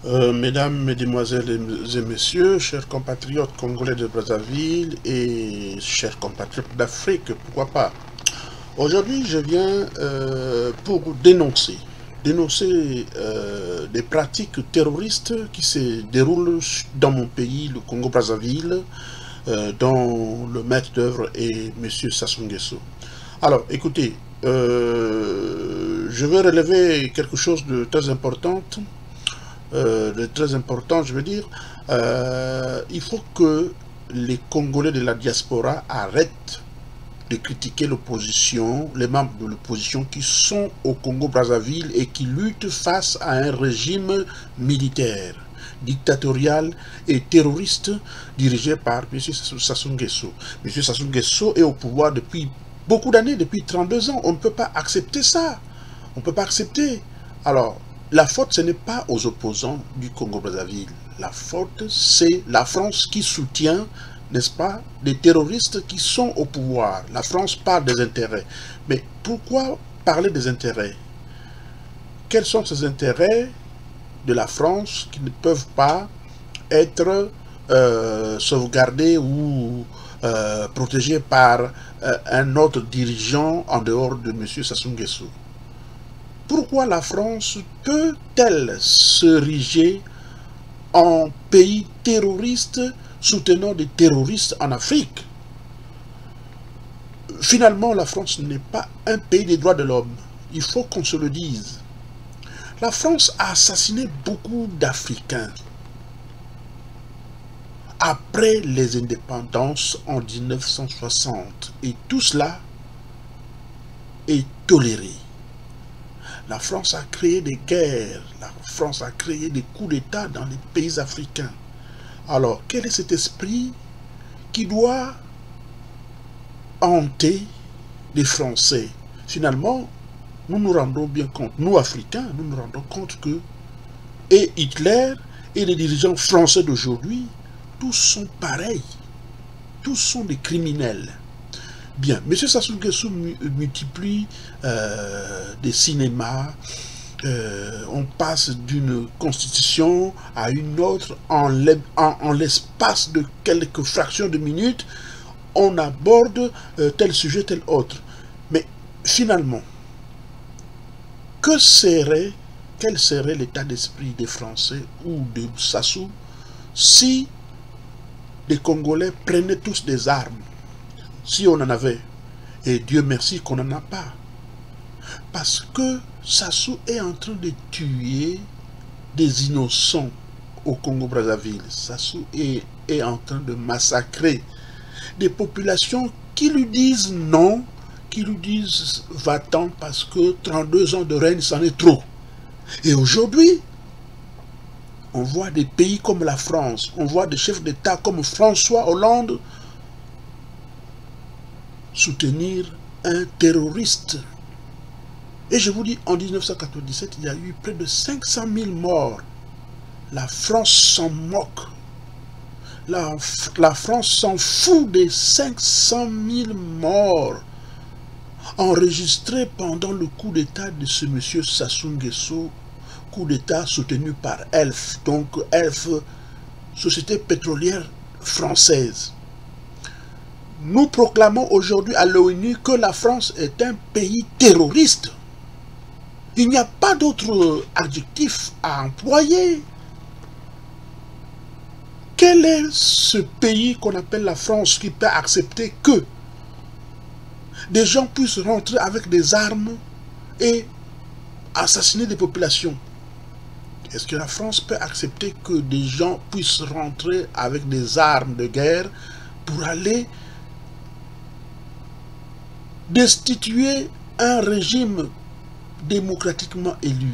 Mesdames, Mesdemoiselles et Messieurs, chers compatriotes congolais de Brazzaville et chers compatriotes d'Afrique, pourquoi pas. Aujourd'hui, je viens pour dénoncer des pratiques terroristes qui se déroulent dans mon pays, le Congo-Brazzaville, dont le maître d'œuvre est M. Sassou Nguesso. Alors, écoutez, je veux relever quelque chose de très important, je veux dire. Il faut que les Congolais de la diaspora arrêtent de critiquer l'opposition, les membres de l'opposition qui sont au Congo-Brazzaville et qui luttent face à un régime militaire, dictatorial et terroriste dirigé par M. Sassou Nguesso. M. Sassou Nguesso est au pouvoir depuis beaucoup d'années, depuis 32 ans. On ne peut pas accepter ça. On ne peut pas accepter. Alors, la faute, ce n'est pas aux opposants du Congo-Brazzaville. La faute, c'est la France qui soutient, n'est-ce pas, des terroristes qui sont au pouvoir. La France parle des intérêts. Mais pourquoi parler des intérêts? Quels sont ces intérêts de la France qui ne peuvent pas être sauvegardés ou protégés par un autre dirigeant en dehors de M. Sassou Nguesso? Pourquoi la France peut-elle s'ériger en pays terroriste soutenant des terroristes en Afrique? Finalement, la France n'est pas un pays des droits de l'homme. Il faut qu'on se le dise. La France a assassiné beaucoup d'Africains après les indépendances en 1960. Et tout cela est toléré. La France a créé des guerres, la France a créé des coups d'État dans les pays africains. Alors, quel est cet esprit qui doit hanter les Français? Finalement, nous nous rendons bien compte, nous Africains, nous nous rendons compte que et Hitler et les dirigeants français d'aujourd'hui, tous sont pareils, tous sont des criminels. Bien, M. Sassou Nguesso multiplie des cinémas, on passe d'une constitution à une autre en l'espace de quelques fractions de minutes, on aborde tel sujet, tel autre. Mais finalement, quel serait l'état d'esprit des Français ou de Sassou si les Congolais prenaient tous des armes? Si on en avait, et Dieu merci qu'on n'en a pas. Parce que Sassou est en train de tuer des innocents au Congo-Brazzaville. Sassou est en train de massacrer des populations qui lui disent non, qui lui disent va-t'en parce que 32 ans de règne, c'en est trop. Et aujourd'hui, on voit des pays comme la France, on voit des chefs d'État comme François Hollande soutenir un terroriste. Et je vous dis, en 1997, il y a eu près de 500 000 morts. La France s'en moque. La France s'en fout des 500 000 morts enregistrés pendant le coup d'État de ce monsieur Sassou Nguesso, coup d'État soutenu par ELF, donc ELF, Société pétrolière française. Nous proclamons aujourd'hui à l'ONU que la France est un pays terroriste. Il n'y a pas d'autre adjectif à employer. Quel est ce pays qu'on appelle la France qui peut accepter que des gens puissent rentrer avec des armes et assassiner des populations? Est-ce que la France peut accepter que des gens puissent rentrer avec des armes de guerre pour aller destituer un régime démocratiquement élu?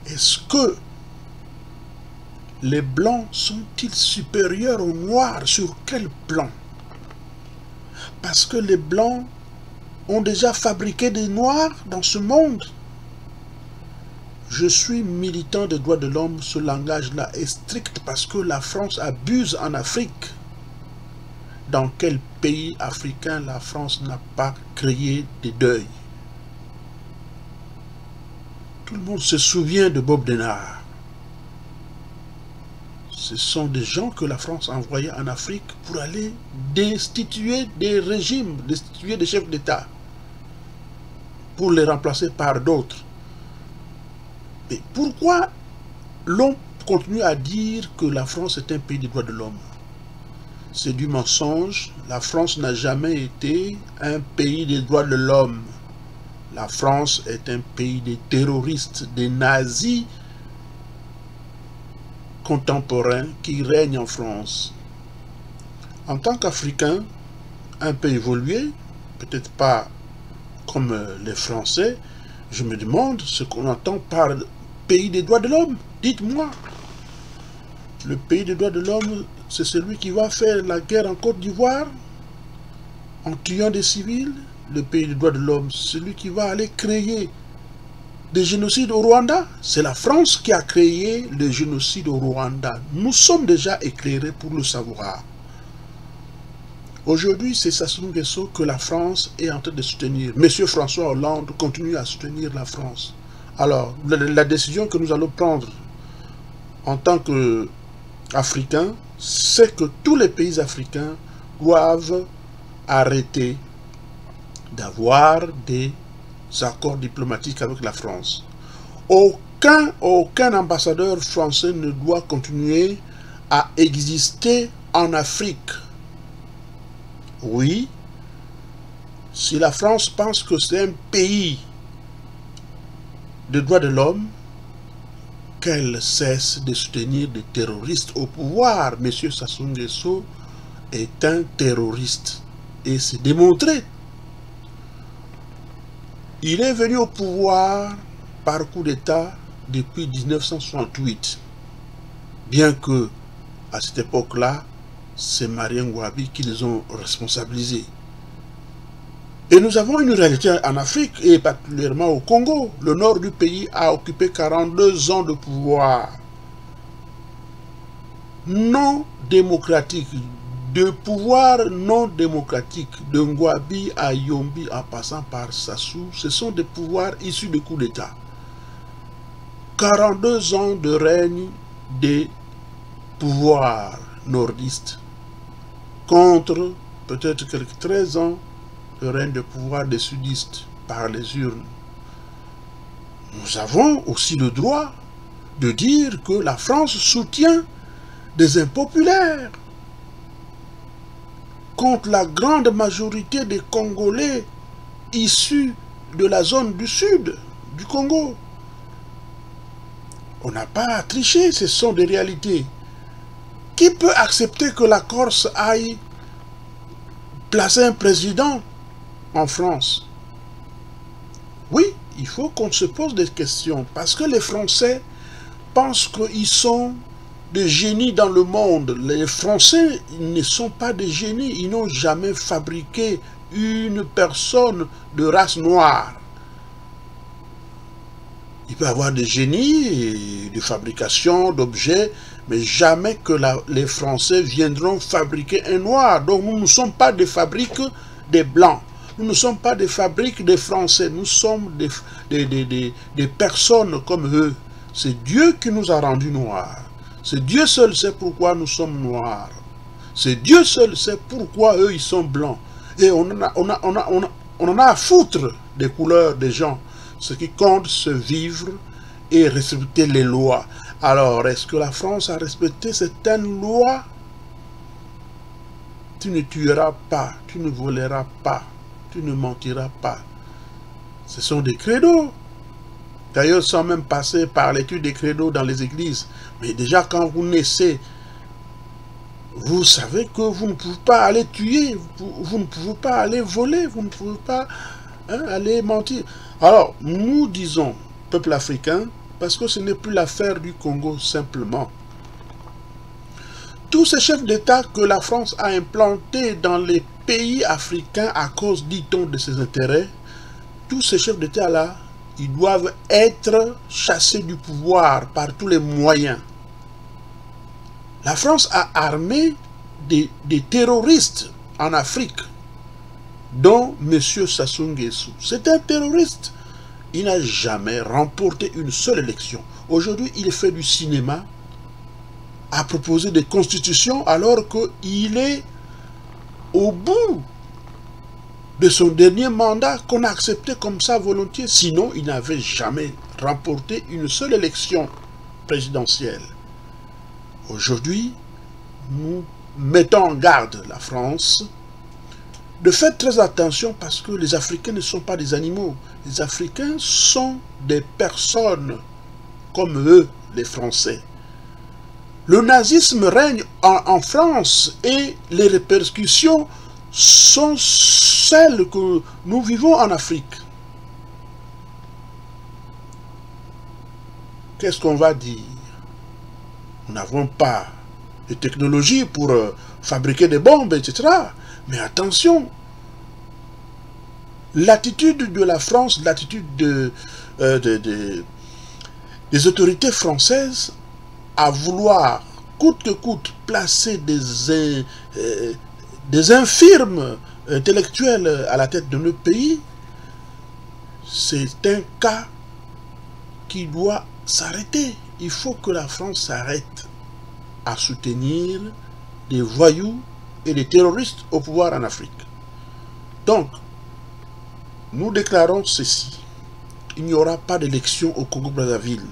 Est-ce que les Blancs sont-ils supérieurs aux Noirs? Sur quel plan? Parce que les Blancs ont déjà fabriqué des Noirs dans ce monde. Je suis militant des droits de l'homme, ce langage-là est strict parce que la France abuse en Afrique. Dans quel pays africain la France n'a pas créé des deuils? Tout le monde se souvient de Bob Denard. Ce sont des gens que la France a envoyés en Afrique pour aller destituer des régimes, destituer des chefs d'État, pour les remplacer par d'autres. Mais pourquoi l'on continue à dire que la France est un pays des droits de l'homme? C'est du mensonge. La France n'a jamais été un pays des droits de l'homme. La France est un pays des terroristes, des nazis contemporains qui règnent en France. En tant qu'Africain, un peu évolué, peut-être pas comme les Français, je me demande ce qu'on entend par pays des droits de l'homme. Dites-moi, le pays des droits de l'homme, c'est celui qui va faire la guerre en Côte d'Ivoire en tuant des civils? Le pays des droits de l'homme, celui qui va aller créer des génocides au Rwanda? C'est la France qui a créé le génocide au Rwanda. Nous sommes déjà éclairés pour le savoir. Aujourd'hui, c'est Sassou Nguesso que la France est en train de soutenir. Monsieur François Hollande continue à soutenir la France. Alors, la décision que nous allons prendre en tant qu'Africains, c'est que tous les pays africains doivent arrêter d'avoir des accords diplomatiques avec la France. Aucun ambassadeur français ne doit continuer à exister en Afrique. Oui, si la France pense que c'est un pays de droits de l'homme, qu'elle cesse de soutenir des terroristes au pouvoir. Monsieur Sassou Nguesso est un terroriste et c'est démontré. Il est venu au pouvoir par coup d'État depuis 1968. Bien que, à cette époque-là, c'est Marien Ngouabi qui les ont responsabilisés. Et nous avons une réalité en Afrique, et particulièrement au Congo. Le nord du pays a occupé 42 ans de pouvoir non démocratique, de pouvoir non démocratique, de Ngouabi à Yombi en passant par Sassou, ce sont des pouvoirs issus de coups d'État. 42 ans de règne des pouvoirs nordistes contre peut-être quelques 13 ans de règne de pouvoir des sudistes par les urnes. Nous avons aussi le droit de dire que la France soutient des impopulaires contre la grande majorité des Congolais issus de la zone du sud du Congo. On n'a pas à tricher, ce sont des réalités. Qui peut accepter que la Corse aille placer un président en France? Oui, il faut qu'on se pose des questions, parce que les Français pensent qu'ils sont des génies dans le monde. Les Français ne sont pas des génies, ils n'ont jamais fabriqué une personne de race noire. Il peut y avoir des génies de fabrication d'objets, mais jamais que les Français viendront fabriquer un noir. Donc nous ne sommes pas des fabriques des Blancs. Nous ne sommes pas des fabriques des Français. Nous sommes des personnes comme eux. C'est Dieu qui nous a rendus noirs. C'est Dieu seul sait pourquoi nous sommes noirs. C'est Dieu seul sait pourquoi eux ils sont blancs. Et on en a à foutre des couleurs des gens. Ce qui compte, c'est vivre et respecter les lois. Alors, est-ce que la France a respecté certaines lois? Tu ne tueras pas, tu ne voleras pas, tu ne mentiras pas. Ce sont des credos. D'ailleurs, sans même passer par l'étude des credos dans les églises. Mais déjà, quand vous naissez, vous savez que vous ne pouvez pas aller tuer, vous ne pouvez pas aller voler, vous ne pouvez pas aller mentir. Alors, nous disons, peuple africain, parce que ce n'est plus l'affaire du Congo simplement. Tous ces chefs d'État que la France a implantés dans les pays africains à cause, dit-on, de ses intérêts, tous ces chefs d'État-là, ils doivent être chassés du pouvoir par tous les moyens. La France a armé des terroristes en Afrique, dont M. Sassou Nguesso. C'est un terroriste. il n'a jamais remporté une seule élection. Aujourd'hui, il fait du cinéma à proposer des constitutions alors qu'il est au bout de son dernier mandat qu'on a accepté comme ça volontiers. Sinon, il n'avait jamais remporté une seule élection présidentielle. Aujourd'hui, nous mettons en garde la France de faire très attention parce que les Africains ne sont pas des animaux. Les Africains sont des personnes comme eux, les Français. Le nazisme règne en France et les répercussions sont celles que nous vivons en Afrique. Qu'est-ce qu'on va dire? Nous n'avons pas de technologie pour fabriquer des bombes, etc. Mais attention, l'attitude de la France, l'attitude des autorités françaises à vouloir coûte que coûte placer des infirmes intellectuels à la tête de notre pays, c'est un cas qui doit s'arrêter. Il faut que la France s'arrête à soutenir des voyous et des terroristes au pouvoir en Afrique. Donc, nous déclarons ceci. Il n'y aura pas d'élection au Congo-Brazzaville.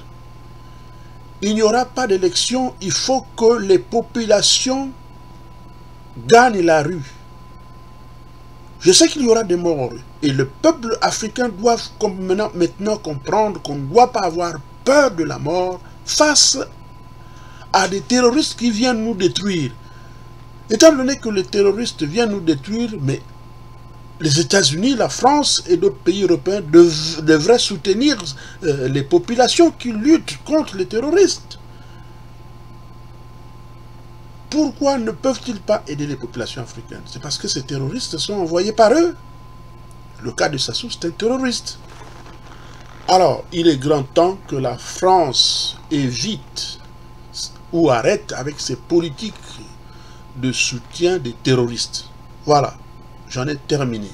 Il n'y aura pas d'élection, il faut que les populations gagnent la rue. Je sais qu'il y aura des morts et le peuple africain doit maintenant comprendre qu'on ne doit pas avoir peur de la mort face à des terroristes qui viennent nous détruire. Étant donné que les terroristes viennent nous détruire, mais les États-Unis, la France et d'autres pays européens devraient soutenir les populations qui luttent contre les terroristes. Pourquoi ne peuvent-ils pas aider les populations africaines? C'est parce que ces terroristes sont envoyés par eux. Le cas de Sassou, c'est un terroriste. Alors, il est grand temps que la France évite ou arrête avec ses politiques de soutien des terroristes. Voilà, j'en ai terminé.